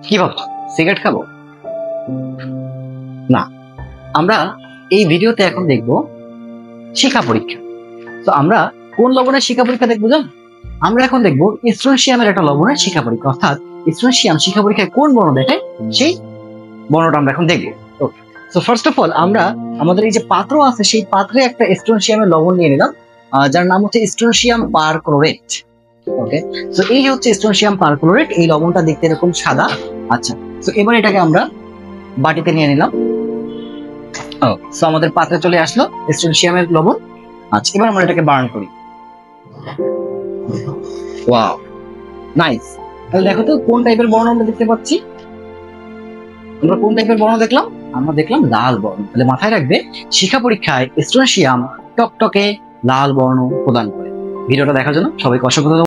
কি ভাবছো, সিগারেট খাবো? না, আমরা এই ভিডিওতে এখন দেখব শিক্ষা পরীক্ষা। তো আমরা কোন লবণের শিক্ষা পরীক্ষা দেখবো জানো? আমরা এখন দেখবো স্ট্রোনশিয়ামের একটা লবণের শিক্ষা পরীক্ষা, অর্থাৎ স্ট্রোনশিয়াম শিক্ষা পরীক্ষায় কোন বর্ণ দেখায় সেই বর্ণটা আমরা এখন দেখবো। ওকে, সো ফার্স্ট অফ অল আমরা আমাদের এই যে পাত্র আছে সেই পাত্রে একটা স্ট্রোনশিয়ামের লবণ নিয়ে নিলাম, যার নাম হচ্ছে স্ট্রোনশিয়াম পারক্লোরেট। ওকে, সো এই হচ্ছে স্ট্রোনশিয়াম পারক্লোরেট। এই লবণটা দেখতে এরকম সাদা। আচ্ছা, তো এবার এটাকে আমরা বাটিতে নিয়ে নিলাম। সো আমাদের পাত্রে চলে আসলো স্ট্রোনশিয়ামের লবণ। আচ্ছা, এবার আমরা এটাকে বার্ন করি। Wow, nice. তাহলে দেখো তো কোন টাইপের বর্ণ আমরা দেখতে পাচ্ছি। আমরা কোন টাইপের বর্ণ দেখলাম? আমরা দেখলাম লাল বর্ণ। তাহলে মাথায় রাখবে, শিক্ষা পরীক্ষায় স্ট্রোনশিয়াম টকটকে লাল বর্ণ প্রদান করে। ভিডিওটা দেখার জন্য সবাইকে অসংখ্য ধন্যবাদ।